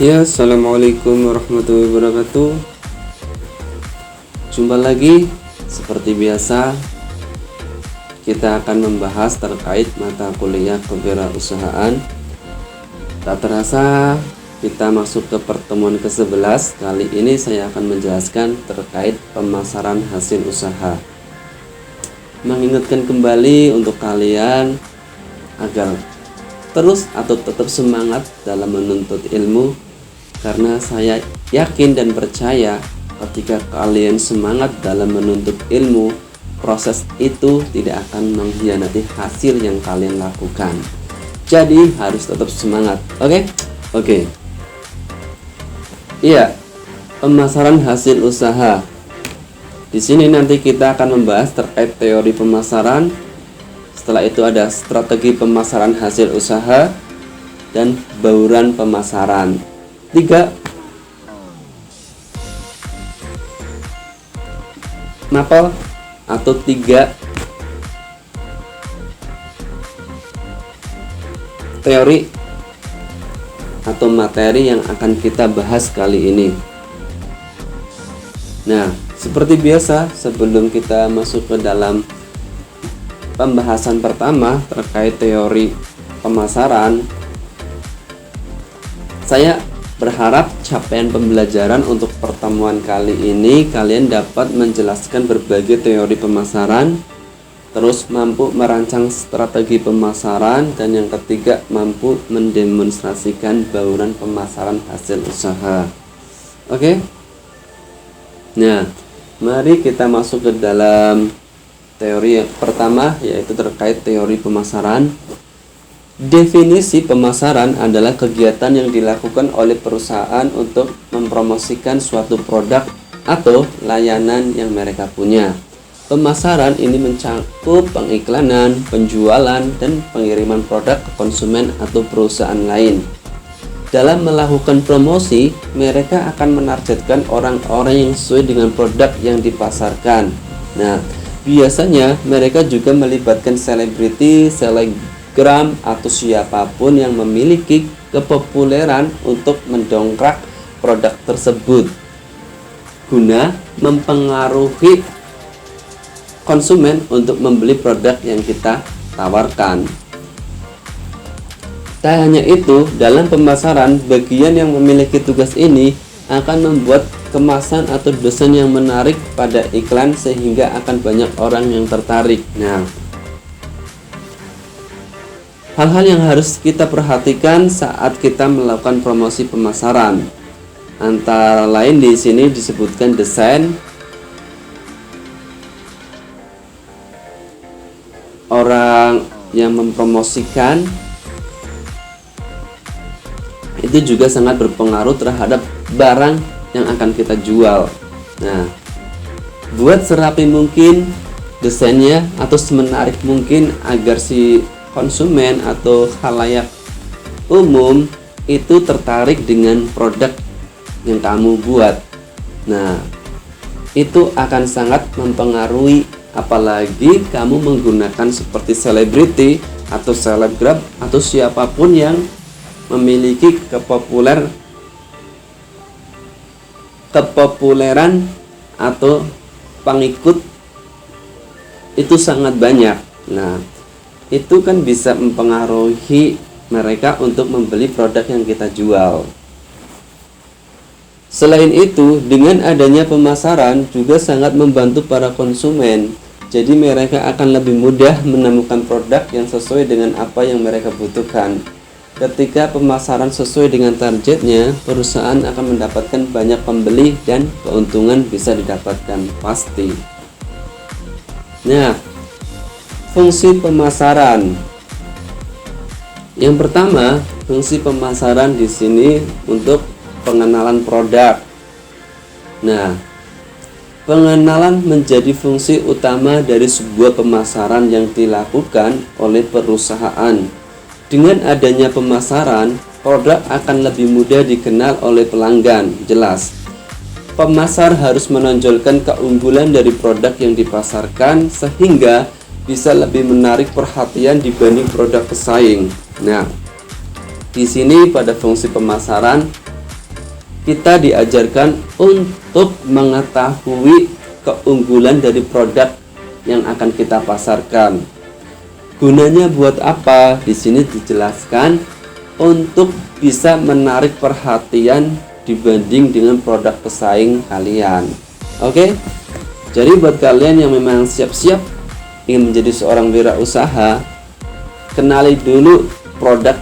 Ya, assalamualaikum warahmatullahi wabarakatuh. Jumpa lagi, seperti biasa, kita akan membahas terkait mata kuliah kewirausahaan. Tak terasa, kita masuk ke pertemuan ke-11. Kali ini saya akan menjelaskan terkait pemasaran hasil usaha. Mengingatkan kembali untuk kalian agar terus atau tetap semangat dalam menuntut ilmu, karena saya yakin dan percaya ketika kalian semangat dalam menuntut ilmu, proses itu tidak akan mengkhianati hasil yang kalian lakukan. Jadi harus tetap semangat. Oke. Iya, pemasaran hasil usaha. Di sini nanti kita akan membahas terkait teori pemasaran. Setelah itu ada strategi pemasaran hasil usaha dan bauran pemasaran. 3 mapel atau 3 teori atau materi yang akan kita bahas kali ini. Nah, seperti biasa, sebelum kita masuk ke dalam pembahasan pertama terkait teori pemasaran, saya berharap capaian pembelajaran untuk pertemuan kali ini kalian dapat menjelaskan berbagai teori pemasaran, terus mampu merancang strategi pemasaran, dan yang ketiga mampu mendemonstrasikan bauran pemasaran hasil usaha. Oke? Nah, mari kita masuk ke dalam teori yang pertama, yaitu terkait teori pemasaran. Definisi pemasaran adalah kegiatan yang dilakukan oleh perusahaan untuk mempromosikan suatu produk atau layanan yang mereka punya. Pemasaran ini mencakup pengiklanan, penjualan, dan pengiriman produk ke konsumen atau perusahaan lain. Dalam melakukan promosi, mereka akan menargetkan orang-orang yang sesuai dengan produk yang dipasarkan. Nah, biasanya mereka juga melibatkan selebriti, selebgram, atau siapapun yang memiliki kepopuleran untuk mendongkrak produk tersebut guna mempengaruhi konsumen untuk membeli produk yang kita tawarkan. Tak hanya itu, dalam pemasaran, bagian yang memiliki tugas ini akan membuat kemasan atau desain yang menarik pada iklan sehingga akan banyak orang yang tertarik. Nah, hal-hal yang harus kita perhatikan saat kita melakukan promosi pemasaran, antara lain di sini disebutkan desain, orang yang mempromosikan itu juga sangat berpengaruh terhadap barang yang akan kita jual. Nah, buat serapi mungkin desainnya atau semenarik mungkin agar si konsumen atau khalayak umum itu tertarik dengan produk yang kamu buat. Nah, itu akan sangat mempengaruhi, apalagi kamu menggunakan seperti selebriti atau selebgram atau siapapun yang memiliki kepopuleran atau pengikut itu sangat banyak. Nah, itu kan bisa mempengaruhi mereka untuk membeli produk yang kita jual. Selain itu, dengan adanya pemasaran juga sangat membantu para konsumen. Jadi mereka akan lebih mudah menemukan produk yang sesuai dengan apa yang mereka butuhkan. Ketika pemasaran sesuai dengan targetnya, perusahaan akan mendapatkan banyak pembeli dan keuntungan bisa didapatkan pasti. Nah, fungsi pemasaran. Yang pertama, fungsi pemasaran di sini untuk pengenalan produk. Nah, pengenalan menjadi fungsi utama dari sebuah pemasaran yang dilakukan oleh perusahaan. Dengan adanya pemasaran, produk akan lebih mudah dikenal oleh pelanggan. Jelas, pemasar harus menonjolkan keunggulan dari produk yang dipasarkan sehingga bisa lebih menarik perhatian dibanding produk pesaing. Nah, di sini pada fungsi pemasaran kita diajarkan untuk mengetahui keunggulan dari produk yang akan kita pasarkan. Gunanya buat apa? Di sini dijelaskan untuk bisa menarik perhatian dibanding dengan produk pesaing kalian. Oke? Jadi buat kalian yang memang siap-siap ingin menjadi seorang wirausaha, kenali dulu produk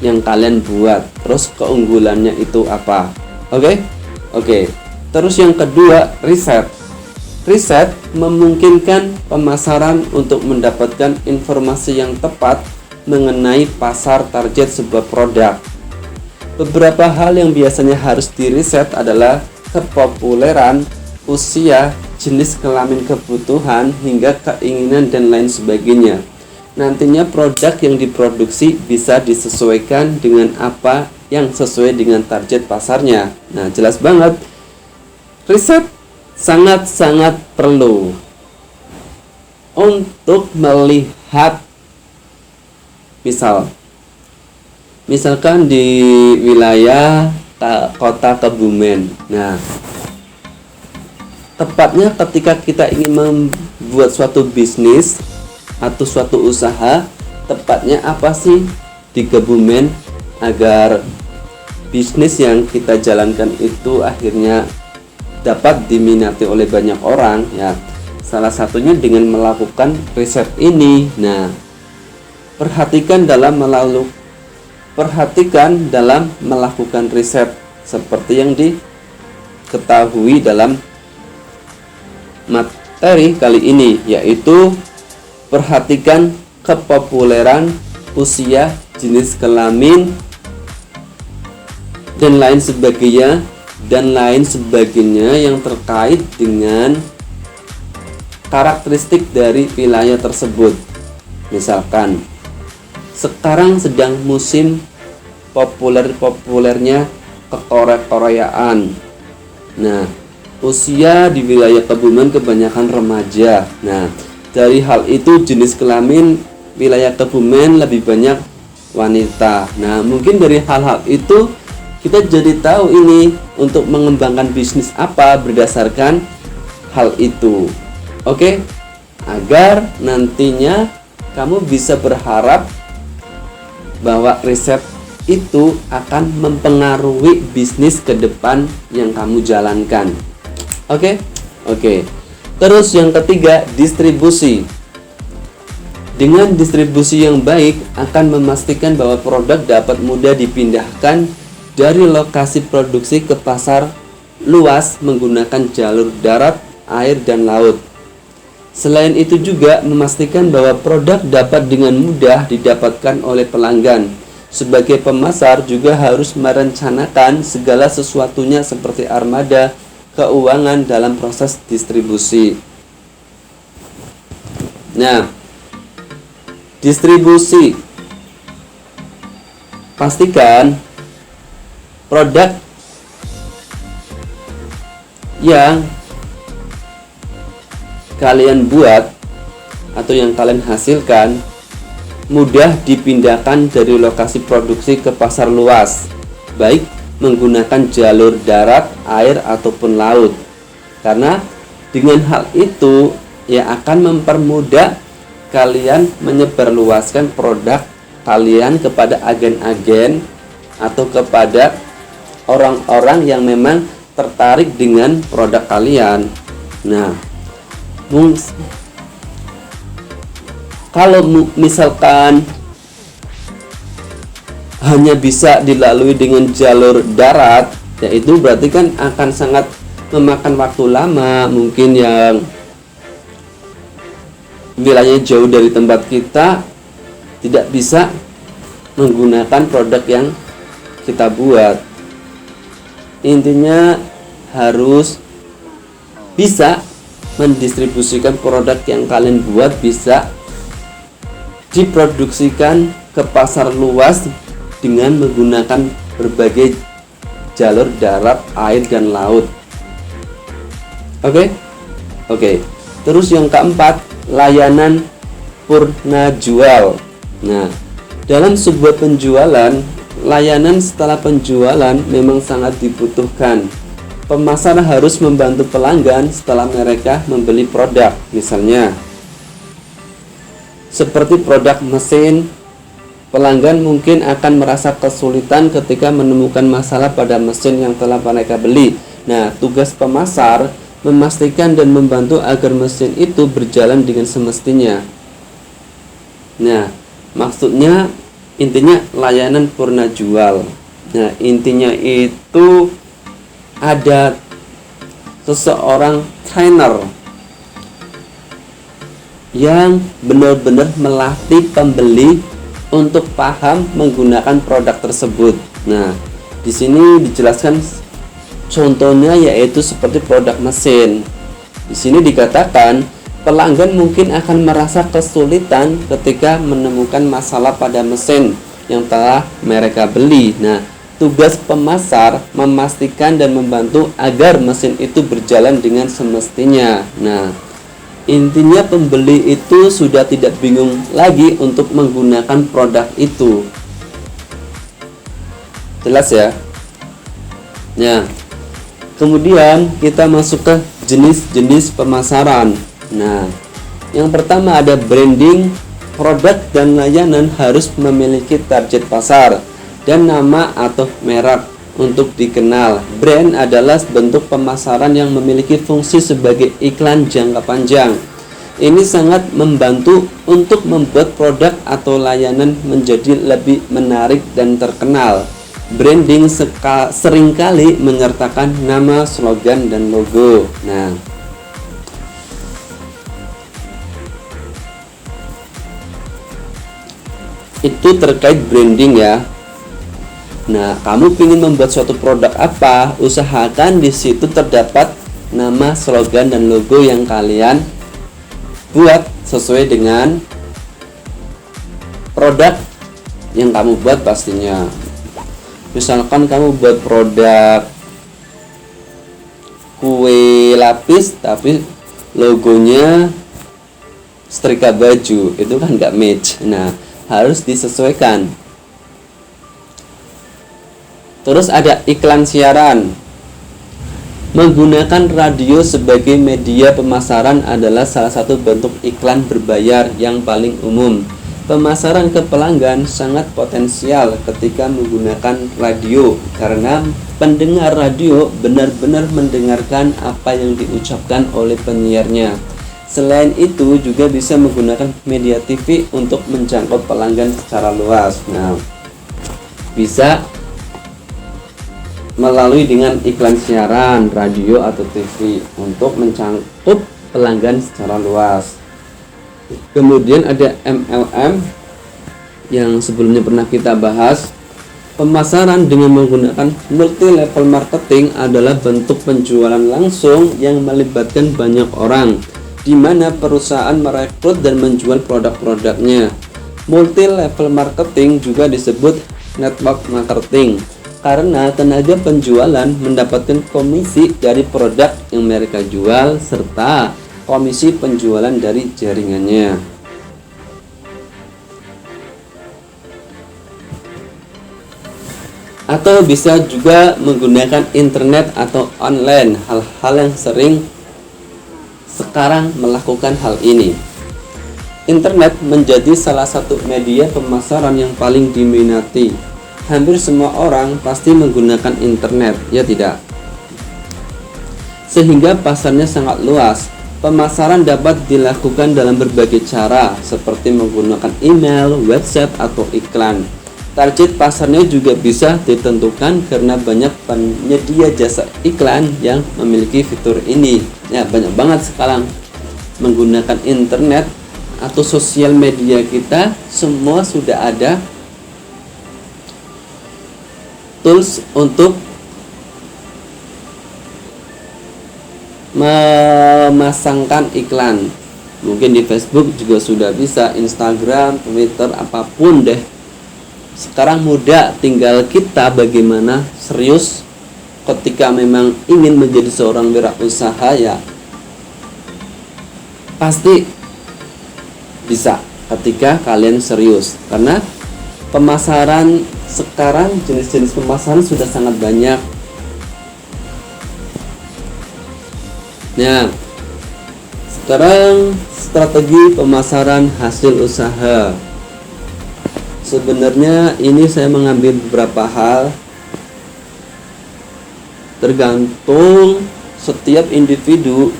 yang kalian buat, terus keunggulannya itu apa. Oke. Terus yang kedua, riset. Riset memungkinkan pemasaran untuk mendapatkan informasi yang tepat mengenai pasar target sebuah produk. Beberapa hal yang biasanya harus diriset adalah kepopuleran, usia, jenis kelamin kebutuhan, hingga keinginan dan lain sebagainya. Nantinya produk yang diproduksi bisa disesuaikan dengan apa yang sesuai dengan target pasarnya. Nah, jelas banget. Riset sangat-sangat perlu untuk melihat, misalkan di wilayah kota Kebumen. Nah, tepatnya ketika kita ingin membuat suatu bisnis atau suatu usaha, tepatnya apa sih di Kebumen agar bisnis yang kita jalankan itu akhirnya dapat diminati oleh banyak orang, ya. Salah satunya dengan melakukan riset ini. Nah, perhatikan dalam melakukan riset seperti yang diketahui dalam materi kali ini, yaitu perhatikan kepopuleran, usia, jenis kelamin, dan lain sebagainya yang terkait dengan karakteristik dari wilayah tersebut. Misalkan sekarang sedang musim populernya kekoreaan. Nah, usia di wilayah Kebumen kebanyakan remaja. Nah, dari hal itu jenis kelamin wilayah Kebumen lebih banyak wanita. Nah, mungkin dari hal-hal itu kita jadi tahu ini untuk mengembangkan bisnis apa berdasarkan hal itu. Oke? Agar nantinya kamu bisa berharap bahwa riset itu akan mempengaruhi bisnis ke depan yang kamu jalankan. Oke? Terus yang ketiga, distribusi. Dengan distribusi yang baik akan memastikan bahwa produk dapat mudah dipindahkan dari lokasi produksi ke pasar luas menggunakan jalur darat, air, dan laut. Selain itu juga memastikan bahwa produk dapat dengan mudah didapatkan oleh pelanggan. Sebagai pemasar juga harus merencanakan segala sesuatunya seperti armada, keuangan dalam proses distribusi. Nah, distribusi, pastikan produk yang kalian buat atau yang kalian hasilkan mudah dipindahkan dari lokasi produksi ke pasar luas, baik menggunakan jalur darat, air, ataupun laut. Karena dengan hal itu ya akan mempermudah kalian menyebarluaskan produk kalian kepada agen-agen atau kepada orang-orang yang memang tertarik dengan produk kalian. Nah, kalau misalkan hanya bisa dilalui dengan jalur darat, yaitu berarti kan akan sangat memakan waktu lama. Mungkin yang wilayahnya jauh dari tempat kita tidak bisa menggunakan produk yang kita buat. Intinya harus bisa mendistribusikan produk yang kalian buat, bisa diproduksikan ke pasar luas dengan menggunakan berbagai jalur darat, air, dan laut. Oke. Terus yang keempat, layanan purna jual. Nah, dalam sebuah penjualan layanan setelah penjualan memang sangat dibutuhkan. Pemasar harus membantu pelanggan setelah mereka membeli produk, misalnya seperti produk mesin. Pelanggan mungkin akan merasa kesulitan ketika menemukan masalah pada mesin yang telah mereka beli. Nah, tugas pemasar memastikan dan membantu agar mesin itu berjalan dengan semestinya. Nah, maksudnya intinya layanan purna jual. Nah, intinya itu ada seseorang trainer yang benar-benar melatih pembeli untuk paham menggunakan produk tersebut. Nah, di sini dijelaskan contohnya yaitu seperti produk mesin. Di sini dikatakan pelanggan mungkin akan merasa kesulitan ketika menemukan masalah pada mesin yang telah mereka beli. Nah, tugas pemasar memastikan dan membantu agar mesin itu berjalan dengan semestinya. Nah, intinya pembeli itu sudah tidak bingung lagi untuk menggunakan produk itu. Jelas ya? Nah, kemudian kita masuk ke jenis-jenis pemasaran. Nah, yang pertama ada branding. Produk dan layanan harus memiliki target pasar dan nama atau merek untuk dikenal. Brand adalah bentuk pemasaran yang memiliki fungsi sebagai iklan jangka panjang. Ini sangat membantu untuk membuat produk atau layanan menjadi lebih menarik dan terkenal. Branding seringkali menyertakan nama, slogan, dan logo. Nah, itu terkait branding ya. Nah, kamu ingin membuat suatu produk apa? Usahakan di situ terdapat nama, slogan, dan logo yang kalian buat sesuai dengan produk yang kamu buat pastinya. Misalkan kamu buat produk kue lapis tapi logonya setrika baju, itu kan nggak match. Nah, harus disesuaikan. Terus ada iklan siaran. Menggunakan radio sebagai media pemasaran adalah salah satu bentuk iklan berbayar yang paling umum. Pemasaran ke pelanggan sangat potensial ketika menggunakan radio karena pendengar radio benar-benar mendengarkan apa yang diucapkan oleh penyiarnya. Selain itu juga bisa menggunakan media TV untuk menjangkau pelanggan secara luas. Nah, bisa melalui dengan iklan siaran, radio atau TV untuk mencakup pelanggan secara luas. Kemudian ada MLM yang sebelumnya pernah kita bahas. Pemasaran dengan menggunakan multi level marketing adalah bentuk penjualan langsung yang melibatkan banyak orang, di mana perusahaan merekrut dan menjual produk-produknya. Multi level marketing juga disebut network marketing karena tenaga penjualan mendapatkan komisi dari produk yang mereka jual serta komisi penjualan dari jaringannya. Atau bisa juga menggunakan internet atau online, hal-hal yang sering sekarang melakukan hal ini. Internet menjadi salah satu media pemasaran yang paling diminati. Hampir semua orang pasti menggunakan internet, ya tidak? Sehingga pasarnya sangat luas. Pemasaran dapat dilakukan dalam berbagai cara, seperti menggunakan email, website, atau iklan. Target pasarnya juga bisa ditentukan karena banyak penyedia jasa iklan yang memiliki fitur ini. Ya, banyak banget sekarang menggunakan internet atau sosial media kita, semua sudah ada tools untuk memasangkan iklan. Mungkin di Facebook juga sudah bisa, Instagram, Twitter, apapun deh. Sekarang mudah, tinggal kita bagaimana serius ketika memang ingin menjadi seorang wirausaha, ya pasti bisa ketika kalian serius. Karena pemasaran sekarang jenis-jenis pemasaran sudah sangat banyak. Nah, sekarang strategi pemasaran hasil usaha. Sebenarnya ini saya mengambil beberapa hal, tergantung setiap individu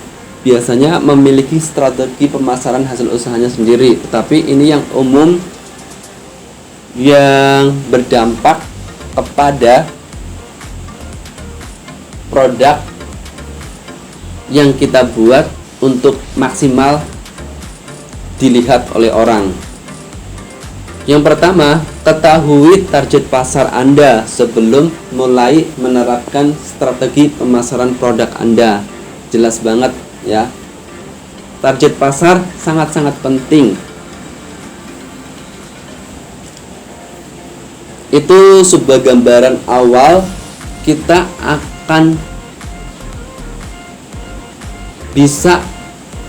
biasanya memiliki strategi pemasaran hasil usahanya sendiri, tetapi ini yang umum yang berdampak kepada produk yang kita buat untuk maksimal dilihat oleh orang. Yang pertama, ketahui target pasar Anda sebelum mulai menerapkan strategi pemasaran produk Anda. Jelas banget ya. Target pasar sangat-sangat penting. Itu sebuah gambaran awal kita akan bisa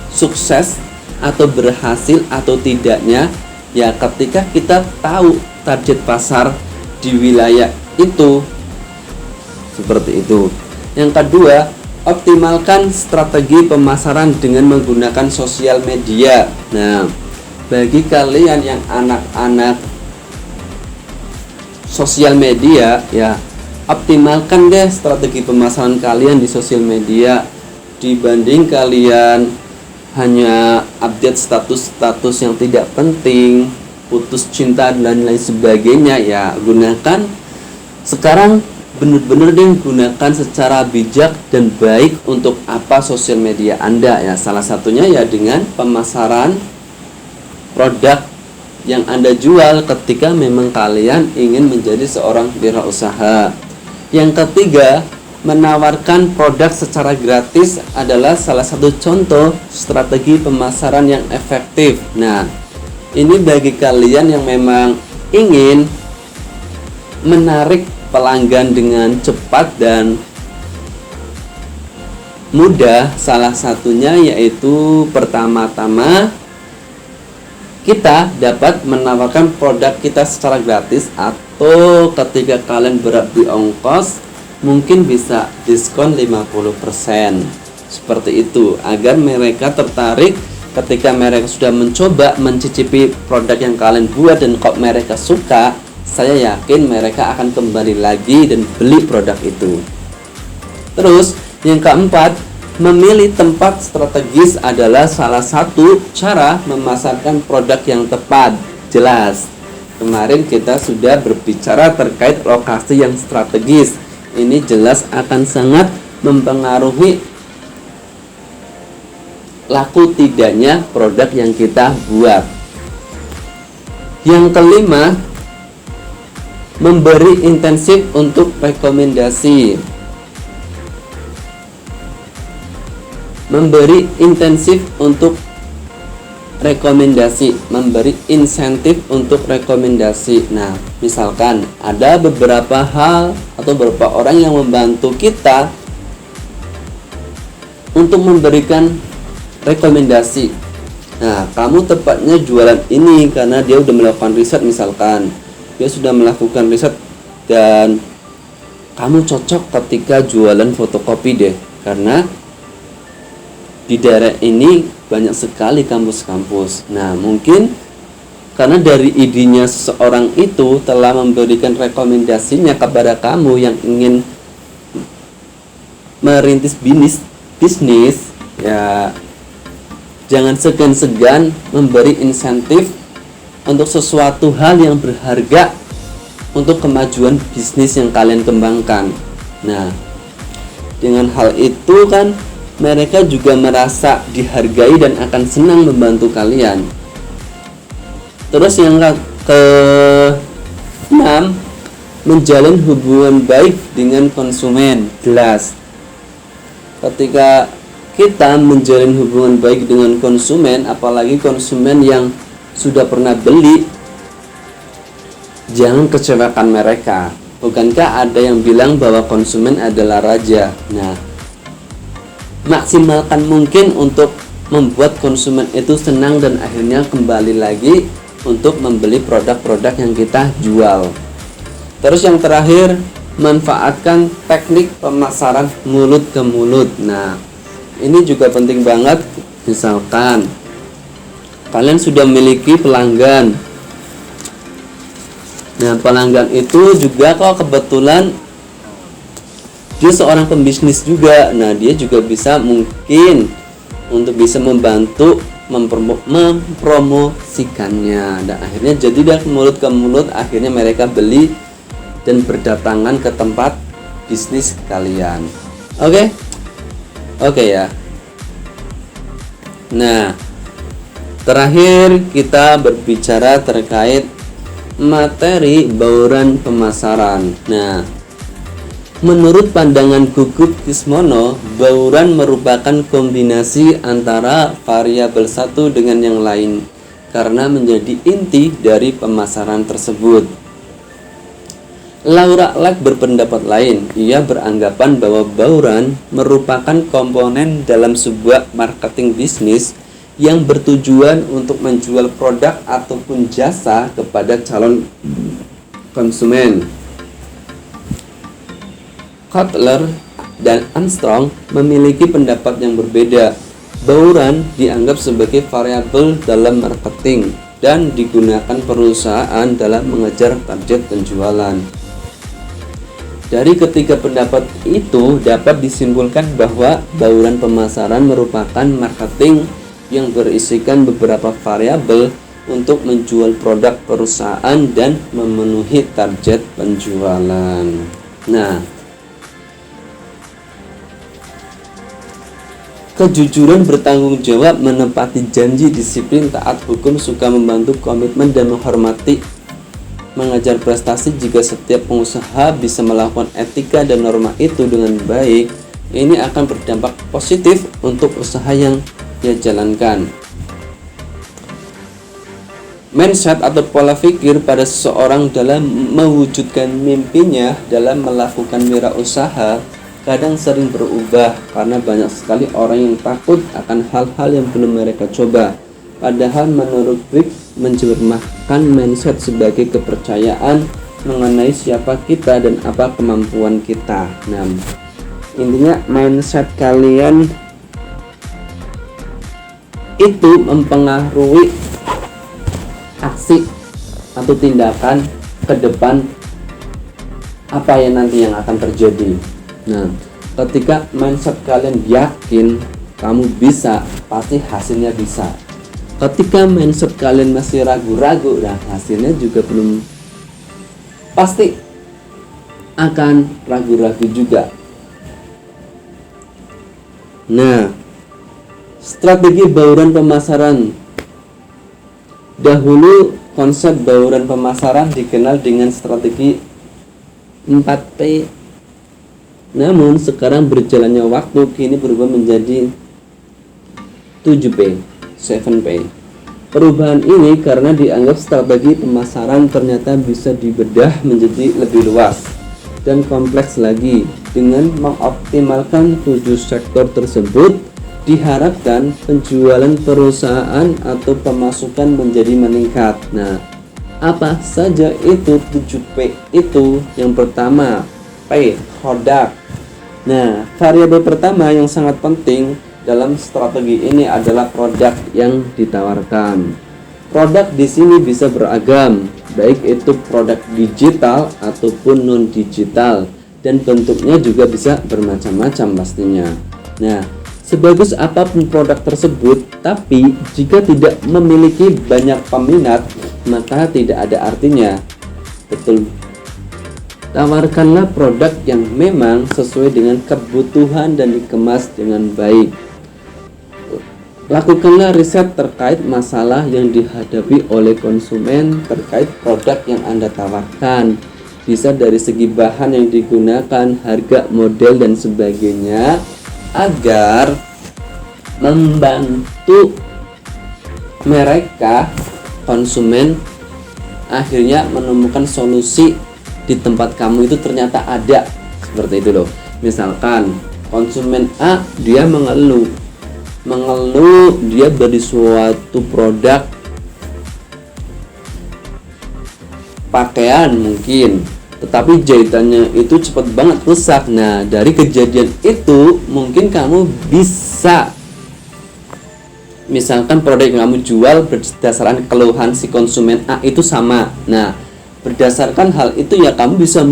sukses atau berhasil atau tidaknya ya ketika kita tahu target pasar di wilayah itu. Seperti itu. Yang kedua, optimalkan strategi pemasaran dengan menggunakan sosial media. Nah, bagi kalian yang anak-anak sosial media ya, optimalkan deh strategi pemasaran kalian di sosial media. Dibanding kalian hanya update status-status yang tidak penting, putus cinta dan lain sebagainya, ya gunakan sekarang benar-benar deh, gunakan secara bijak dan baik untuk apa sosial media Anda ya. Salah satunya ya dengan pemasaran produk yang Anda jual ketika memang kalian ingin menjadi seorang wirausaha. Yang ketiga, menawarkan produk secara gratis adalah salah satu contoh strategi pemasaran yang efektif. Nah, ini bagi kalian yang memang ingin menarik pelanggan dengan cepat dan mudah, salah satunya yaitu pertama-tama kita dapat menawarkan produk kita secara gratis, atau ketika kalian berat di ongkos mungkin bisa diskon 50%. Seperti itu, agar mereka tertarik ketika mereka sudah mencoba mencicipi produk yang kalian buat dan kok mereka suka, saya yakin mereka akan kembali lagi dan beli produk itu. Terus yang keempat, memilih tempat strategis adalah salah satu cara memasarkan produk yang tepat. Jelas, kemarin kita sudah berbicara terkait lokasi yang strategis. Ini jelas akan sangat mempengaruhi laku tidaknya produk yang kita buat. Yang kelima, memberi intensif untuk rekomendasi. Memberi intensif untuk rekomendasi, memberi insentif untuk rekomendasi. Nah, misalkan ada beberapa hal atau beberapa orang yang membantu kita untuk memberikan rekomendasi. Nah, kamu tepatnya jualan ini karena dia sudah melakukan riset, misalkan dia sudah melakukan riset dan kamu cocok ketika jualan fotokopi deh, karena di daerah ini banyak sekali kampus-kampus. Nah, mungkin karena dari idenya seseorang itu telah memberikan rekomendasinya kepada kamu yang ingin merintis bisnis, ya jangan segan-segan memberi insentif untuk sesuatu hal yang berharga untuk kemajuan bisnis yang kalian kembangkan. Nah, dengan hal itu kan mereka juga merasa dihargai dan akan senang membantu kalian. Terus yang ke-6, menjalin hubungan baik dengan konsumen. Jelas, ketika kita menjalin hubungan baik dengan konsumen, apalagi konsumen yang sudah pernah beli, jangan kecewakan mereka. Bukankah ada yang bilang bahwa konsumen adalah raja? Nah, maksimalkan mungkin untuk membuat konsumen itu senang dan akhirnya kembali lagi untuk membeli produk-produk yang kita jual. Terus yang terakhir, manfaatkan teknik pemasaran mulut ke mulut. Nah, ini juga penting banget. Misalkan kalian sudah memiliki pelanggan. Nah, pelanggan itu juga kok kebetulan dia seorang pembisnis juga. Nah, dia juga bisa mungkin untuk bisa membantu mempromosikannya. Dan akhirnya jadi dari mulut ke mulut, akhirnya mereka beli dan berdatangan ke tempat bisnis kalian. Oke ya. Nah, terakhir kita berbicara terkait materi bauran pemasaran. Nah, menurut pandangan Gugut Kismono, bauran merupakan kombinasi antara variabel satu dengan yang lain karena menjadi inti dari pemasaran tersebut. Laura Leck berpendapat lain. Ia beranggapan bahwa bauran merupakan komponen dalam sebuah marketing bisnis yang bertujuan untuk menjual produk ataupun jasa kepada calon konsumen. Kotler dan Armstrong memiliki pendapat yang berbeda. Bauran dianggap sebagai variabel dalam marketing dan digunakan perusahaan dalam mengejar target penjualan. Dari ketiga pendapat itu dapat disimpulkan bahwa bauran pemasaran merupakan marketing yang berisikan beberapa variabel untuk menjual produk perusahaan dan memenuhi target penjualan. Nah, kejujuran, bertanggung jawab, menepati janji, disiplin, taat hukum, suka membantu, komitmen, dan menghormati, mengejar prestasi. Jika setiap pengusaha bisa melakukan etika dan norma itu dengan baik, ini akan berdampak positif untuk usaha yang dia jalankan. Mindset atau pola pikir pada seseorang dalam mewujudkan mimpinya dalam melakukan wirausaha kadang sering berubah karena banyak sekali orang yang takut akan hal-hal yang belum mereka coba. Padahal menurut Rick, menjermahkan mindset sebagai kepercayaan mengenai siapa kita dan apa kemampuan kita. Nah, intinya mindset kalian itu mempengaruhi aksi atau tindakan ke depan apa yang nanti yang akan terjadi. Nah, ketika mindset kalian yakin kamu bisa, pasti hasilnya bisa. Ketika mindset kalian masih ragu-ragu, dan hasilnya juga belum pasti akan ragu-ragu juga. Nah, strategi bauran pemasaran. Dahulu konsep bauran pemasaran dikenal dengan strategi 4P. Namun sekarang berjalannya waktu kini berubah menjadi 7P, 7P. Perubahan ini karena dianggap strategi pemasaran ternyata bisa dibedah menjadi lebih luas dan kompleks lagi. Dengan mengoptimalkan 7 sektor tersebut, diharapkan penjualan perusahaan atau pemasukan menjadi meningkat. Nah, apa saja itu 7P itu? Yang pertama, P, produk. Nah, variabel pertama yang sangat penting dalam strategi ini adalah produk yang ditawarkan. Produk di sini bisa beragam, baik itu produk digital ataupun non digital, dan bentuknya juga bisa bermacam-macam pastinya. Nah, sebagus apapun produk tersebut, tapi jika tidak memiliki banyak peminat, maka tidak ada artinya. Betul. Tawarkanlah produk yang memang sesuai dengan kebutuhan dan dikemas dengan baik. Lakukanlah riset terkait masalah yang dihadapi oleh konsumen terkait produk yang Anda tawarkan. Bisa dari segi bahan yang digunakan, harga, model, dan sebagainya, agar membantu mereka konsumen akhirnya menemukan solusi di tempat kamu itu ternyata ada. Seperti itu loh. Misalkan konsumen A dia mengeluh dia beli suatu produk pakaian mungkin. tetapi jahitannya itu cepat banget rusak. Nah, dari kejadian itu mungkin kamu bisa, misalkan produk yang kamu jual berdasarkan keluhan si konsumen A itu sama. Nah, berdasarkan hal itu ya kamu bisa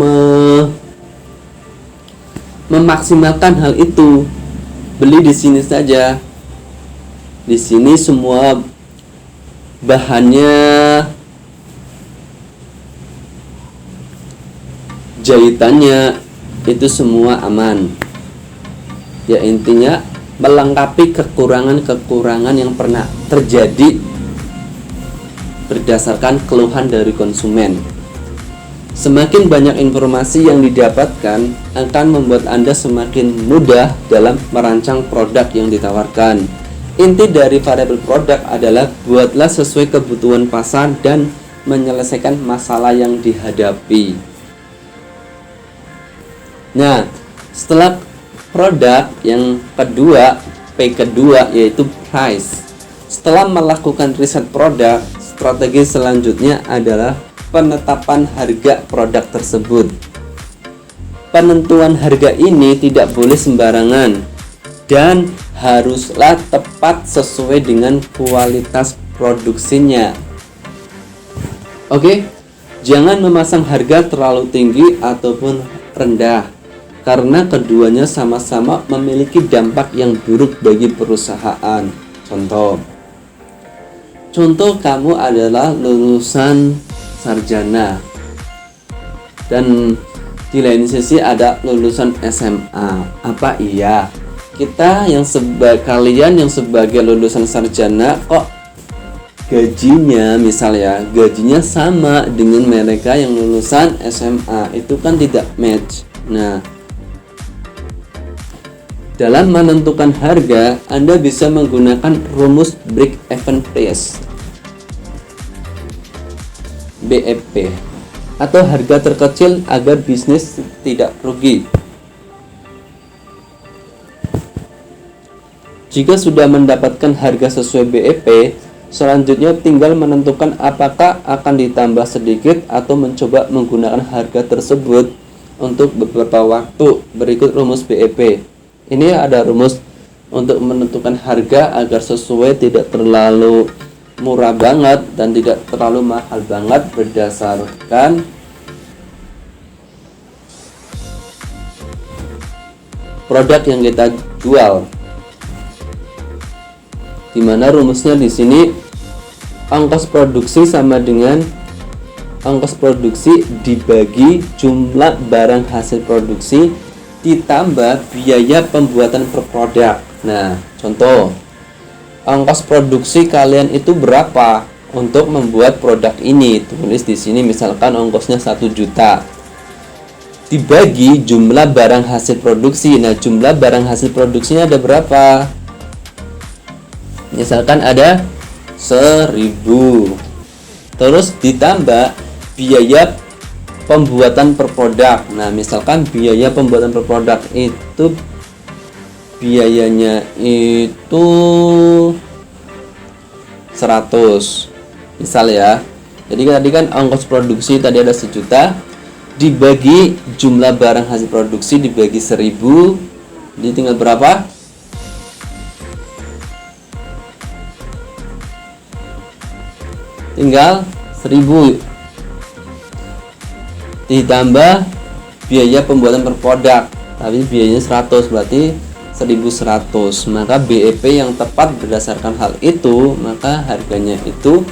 memaksimalkan hal itu. Beli di sini saja. Di sini semua bahannya, jahitannya itu semua aman. Ya, intinya melengkapi kekurangan-kekurangan yang pernah terjadi berdasarkan keluhan dari konsumen. Semakin banyak informasi yang didapatkan akan membuat Anda semakin mudah dalam merancang produk yang ditawarkan. Inti dari variabel produk adalah buatlah sesuai kebutuhan pasar dan menyelesaikan masalah yang dihadapi. Nah, setelah produk yang kedua, P kedua, yaitu price. Setelah melakukan riset produk, strategi selanjutnya adalah penetapan harga produk tersebut. Penentuan harga ini tidak boleh sembarangan dan haruslah tepat sesuai dengan kualitas produksinya. Oke, jangan memasang harga terlalu tinggi ataupun rendah, karena keduanya sama-sama memiliki dampak yang buruk bagi perusahaan. Contoh kamu adalah lulusan sarjana dan di lain sisi ada lulusan SMA. Apa iya kalian yang sebagai lulusan sarjana kok gajinya gajinya sama dengan mereka yang lulusan SMA? Itu kan tidak match. Nah, dalam menentukan harga, Anda bisa menggunakan rumus break even price, BEP, atau harga terkecil agar bisnis tidak rugi. Jika sudah mendapatkan harga sesuai BEP, selanjutnya tinggal menentukan apakah akan ditambah sedikit atau mencoba menggunakan harga tersebut untuk beberapa waktu. Berikut rumus BEP. Ini ada rumus untuk menentukan harga agar sesuai, tidak terlalu murah banget dan tidak terlalu mahal banget berdasarkan produk yang kita jual. Dimana rumusnya di sini ongkos produksi sama dengan ongkos produksi dibagi jumlah barang hasil produksi ditambah biaya pembuatan per produk. Nah, contoh ongkos produksi kalian itu berapa untuk membuat produk ini? Tulis di sini misalkan ongkosnya 1 juta dibagi jumlah barang hasil produksi. Nah, jumlah barang hasil produksinya ada berapa? Misalkan ada 1000. Terus ditambah biaya pembuatan per produk. Nah, misalkan biaya pembuatan per produk itu biayanya itu 100 misal ya. Jadi tadi kan ongkos produksi tadi ada 1 juta dibagi jumlah barang hasil produksi dibagi 1000, jadi tinggal berapa? Tinggal 1000 ditambah biaya pembuatan per produk, tapi biayanya 100, berarti 1100. Maka BEP yang tepat berdasarkan hal itu, maka harganya itu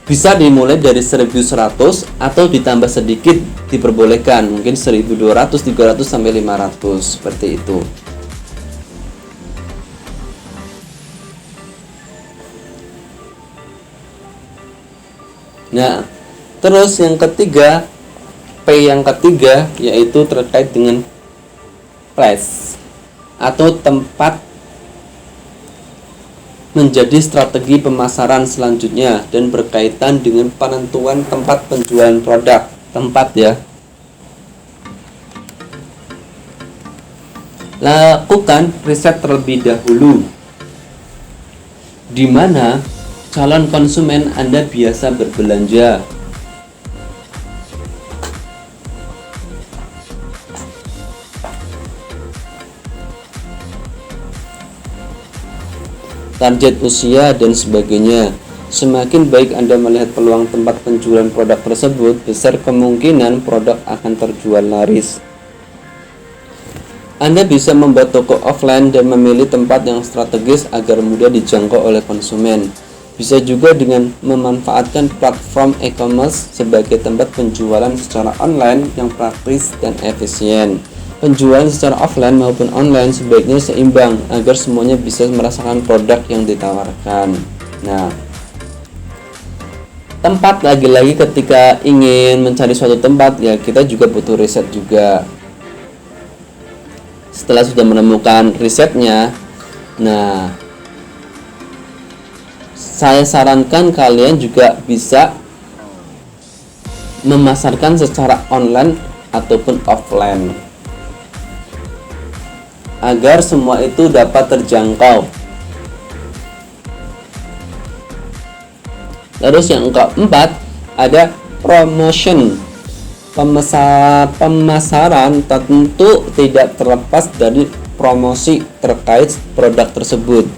bisa dimulai dari 1100 atau ditambah sedikit diperbolehkan, mungkin 1200, 300 sampai 500 seperti itu. Nah, terus yang ketiga, P yang ketiga yaitu terkait dengan place atau tempat menjadi strategi pemasaran selanjutnya dan berkaitan dengan penentuan tempat penjualan produk. Tempat ya. Lakukan riset terlebih dahulu di mana calon konsumen Anda biasa berbelanja. target usia, dan sebagainya. Semakin baik Anda melihat peluang tempat penjualan produk tersebut, besar kemungkinan produk akan terjual laris. Anda bisa membuat toko offline dan memilih tempat yang strategis agar mudah dijangkau oleh konsumen. Bisa juga dengan memanfaatkan platform e-commerce sebagai tempat penjualan secara online yang praktis dan efisien. Penjualan secara offline maupun online sebaiknya seimbang agar semuanya bisa merasakan produk yang ditawarkan. Nah, tempat lagi-lagi ketika ingin mencari suatu tempat, ya kita juga butuh riset juga. Setelah sudah menemukan risetnya, nah saya sarankan kalian juga bisa memasarkan secara online ataupun offline agar semua itu dapat terjangkau. Terus yang keempat ada promotion. Pemasaran tentu tidak terlepas dari promosi terkait produk tersebut.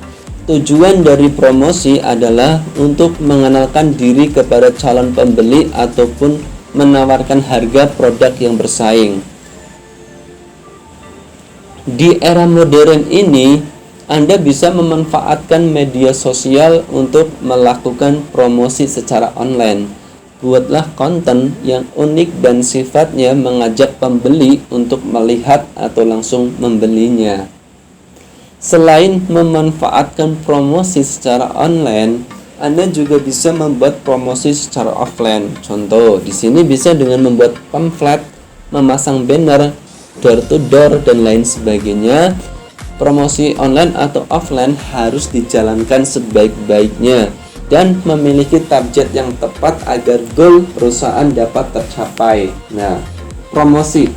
Tujuan dari promosi adalah untuk mengenalkan diri kepada calon pembeli ataupun menawarkan harga produk yang bersaing. Di era modern ini, Anda bisa memanfaatkan media sosial untuk melakukan promosi secara online. Buatlah konten yang unik dan sifatnya mengajak pembeli untuk melihat atau langsung membelinya. Selain memanfaatkan promosi secara online, Anda juga bisa membuat promosi secara offline. Contoh, di sini bisa dengan membuat pamflet, memasang banner, door to door, dan lain sebagainya. Promosi online atau offline harus dijalankan sebaik-baiknya dan memiliki target yang tepat agar goal perusahaan dapat tercapai. Nah, promosi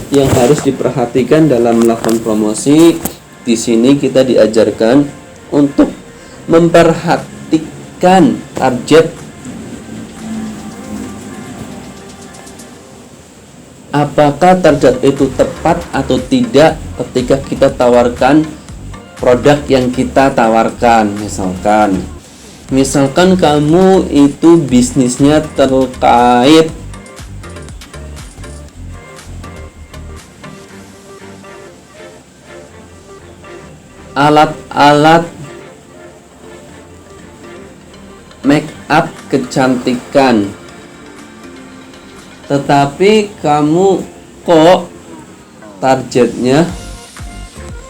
yang harus diperhatikan dalam melakukan promosi, di sini kita diajarkan untuk memperhatikan target. Apakah target itu tepat atau tidak ketika kita tawarkan produk yang kita tawarkan. Misalkan kamu itu bisnisnya terkait alat-alat make up kecantikan, tetapi kamu kok targetnya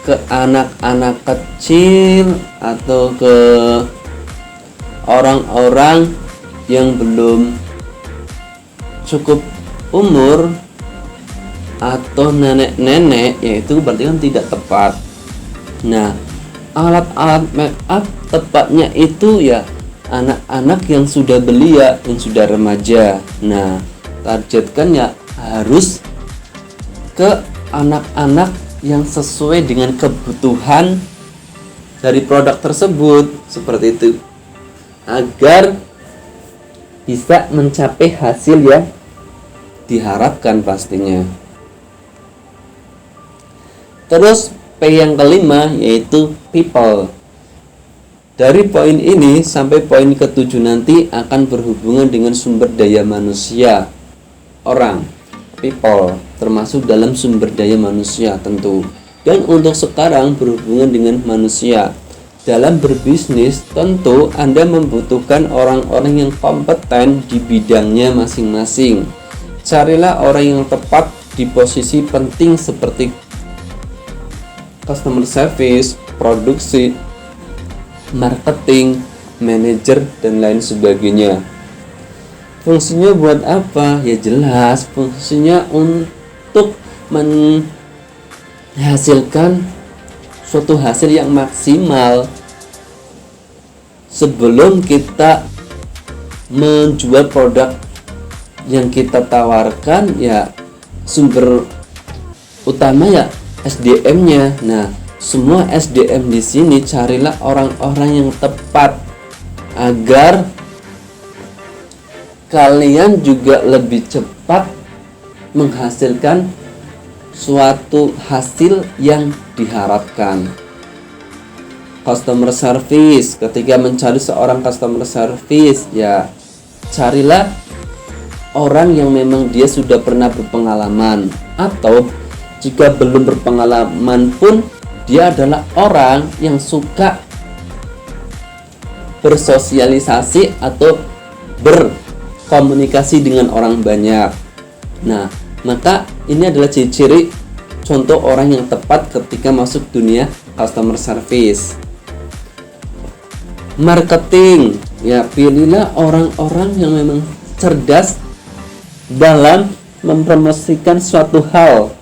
ke anak-anak kecil atau ke orang-orang yang belum cukup umur atau nenek-nenek, yaitu berarti kan tidak tepat. Nah, alat-alat make up tepatnya itu ya anak-anak yang sudah belia, yang sudah remaja. Nah, targetkan ya harus ke anak-anak yang sesuai dengan kebutuhan dari produk tersebut, seperti itu, agar bisa mencapai hasil yang diharapkan pastinya. Terus P yang kelima yaitu people. Dari poin ini sampai poin ke-7 nanti akan berhubungan dengan sumber daya manusia, orang, people, termasuk dalam sumber daya manusia tentu. Dan untuk sekarang berhubungan dengan manusia. Dalam berbisnis tentu Anda membutuhkan orang-orang yang kompeten di bidangnya masing-masing. Carilah orang yang tepat di posisi penting seperti customer service, produksi, marketing, manajer, dan lain sebagainya. Fungsinya buat apa? Ya jelas, fungsinya untuk menghasilkan suatu hasil yang maksimal. Sebelum kita menjual produk yang kita tawarkan, ya sumber utama ya SDM-nya. Nah, semua SDM di sini carilah orang-orang yang tepat agar kalian juga lebih cepat menghasilkan suatu hasil yang diharapkan. Customer service, ketika mencari seorang customer service, ya carilah orang yang memang dia sudah pernah berpengalaman, atau jika belum berpengalaman pun dia adalah orang yang suka bersosialisasi atau berkomunikasi dengan orang banyak. Nah, maka ini adalah ciri-ciri contoh orang yang tepat ketika masuk dunia customer service. Marketing, ya pilihlah orang-orang yang memang cerdas dalam mempromosikan suatu hal,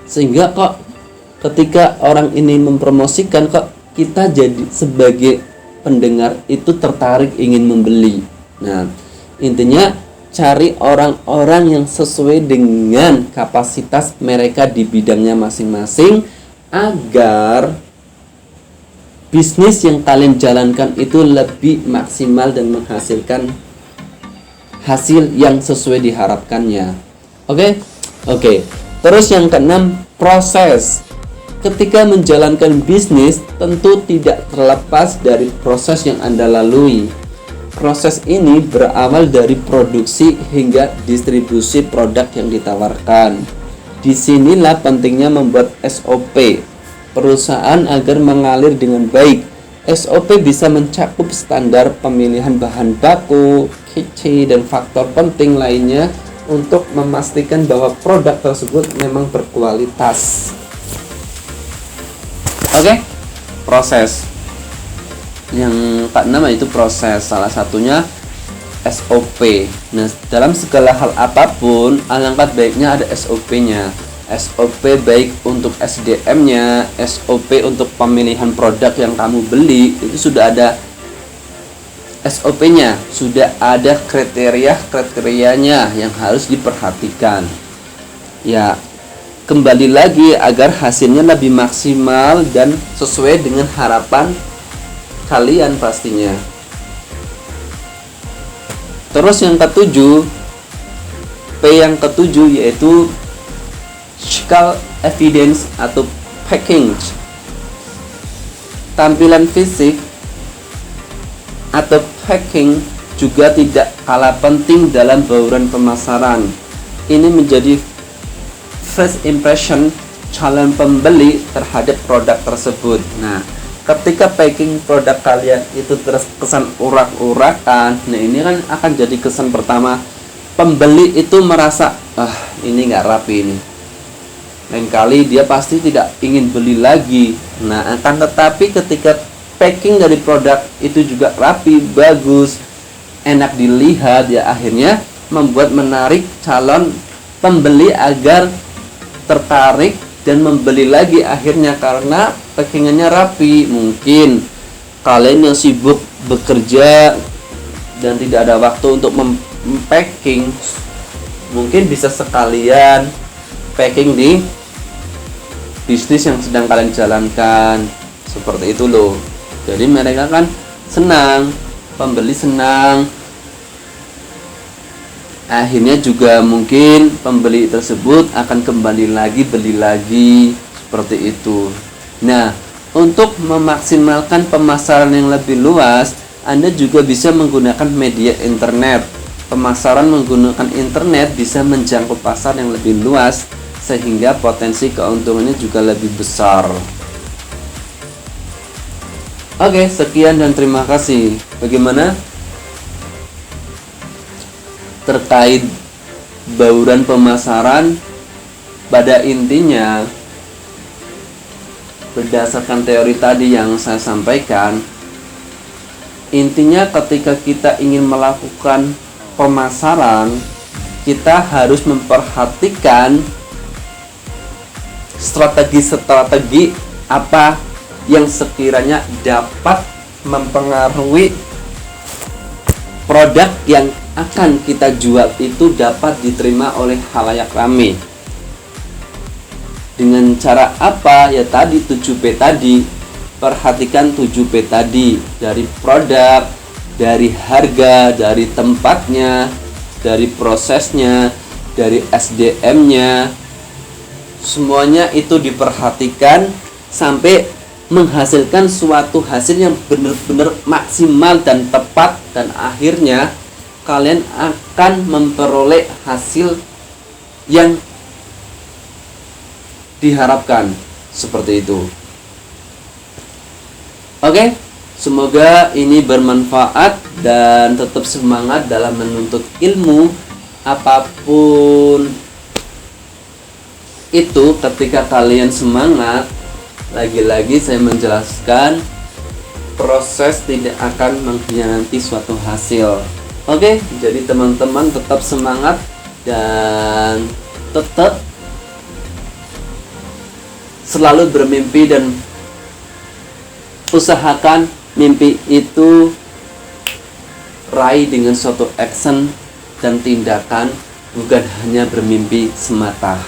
sehingga kok ketika orang ini mempromosikan, kok kita jadi sebagai pendengar itu tertarik ingin membeli. Nah, intinya cari orang-orang yang sesuai dengan kapasitas mereka di bidangnya masing-masing, agar bisnis yang kalian jalankan itu lebih maksimal dan menghasilkan hasil yang sesuai diharapkannya. Oke. Terus yang keenam, proses. Ketika menjalankan bisnis, tentu tidak terlepas dari proses yang Anda lalui. Proses ini berawal dari produksi hingga distribusi produk yang ditawarkan. Disinilah pentingnya membuat SOP perusahaan agar mengalir dengan baik. SOP bisa mencakup standar pemilihan bahan baku, QC, dan faktor penting lainnya untuk memastikan bahwa produk tersebut memang berkualitas. Proses. Yang keenam itu proses, salah satunya SOP. Nah, dalam segala hal apapun, alangkah baiknya ada SOP-nya. SOP baik untuk SDM-nya, SOP untuk pemilihan produk yang kamu beli, itu sudah ada SOP-nya, sudah ada kriterianya yang harus diperhatikan. Ya, kembali lagi agar hasilnya lebih maksimal dan sesuai dengan harapan kalian pastinya. Terus yang ketujuh, yang ketujuh yaitu physical evidence atau packing. Tampilan fisik atau packing juga tidak kalah penting dalam bauran pemasaran. Ini menjadi first impression calon pembeli terhadap produk tersebut. Nah, ketika packing produk kalian itu terkesan urak-urakan, nah ini kan akan jadi kesan pertama pembeli itu merasa, ini nggak rapi ini. Lain kali dia pasti tidak ingin beli lagi. Nah, akan tetapi ketika packing dari produk itu juga rapi, bagus, enak dilihat, ya akhirnya membuat menarik calon pembeli agar tertarik dan membeli lagi akhirnya karena packingannya rapi. Mungkin kalian yang sibuk bekerja dan tidak ada waktu untuk mempacking, mungkin bisa sekalian packing di bisnis yang sedang kalian jalankan, seperti itu loh. Jadi mereka kan senang, pembeli senang, akhirnya juga mungkin pembeli tersebut akan kembali lagi beli lagi, seperti itu. Nah, untuk memaksimalkan pemasaran yang lebih luas, Anda juga bisa menggunakan media internet. Pemasaran menggunakan internet bisa menjangkau pasar yang lebih luas, sehingga potensi keuntungannya juga lebih besar. Oke, sekian dan terima kasih. Bagaimana terkait bauran pemasaran? Pada intinya, berdasarkan teori tadi yang saya sampaikan, intinya ketika kita ingin melakukan pemasaran, kita harus memperhatikan strategi-strategi apa yang sekiranya dapat mempengaruhi produk yang akan kita jual itu dapat diterima oleh khalayak ramai. Dengan cara apa? Ya tadi 7P tadi. Perhatikan 7P tadi, dari produk, dari harga, dari tempatnya, dari prosesnya, dari SDM-nya. Semuanya itu diperhatikan sampai menghasilkan suatu hasil yang benar-benar maksimal dan tepat, dan akhirnya kalian akan memperoleh hasil yang diharapkan seperti itu. Oke, semoga ini bermanfaat dan tetap semangat dalam menuntut ilmu apapun itu. Ketika kalian semangat, lagi-lagi saya menjelaskan, proses tidak akan mengkhianati suatu hasil. Oke, jadi teman-teman tetap semangat dan tetap selalu bermimpi, dan usahakan mimpi itu raih dengan suatu action dan tindakan, bukan hanya bermimpi semata.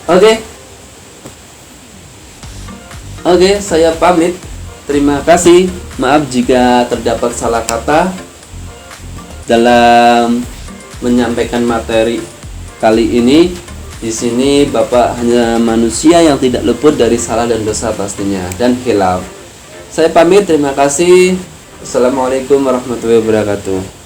Oke, saya pamit. Terima kasih. Maaf jika terdapat salah kata dalam menyampaikan materi kali ini. Di sini Bapak hanya manusia yang tidak luput dari salah dan dosa pastinya, dan khilaf. Saya pamit. Terima kasih. Assalamualaikum warahmatullahi wabarakatuh.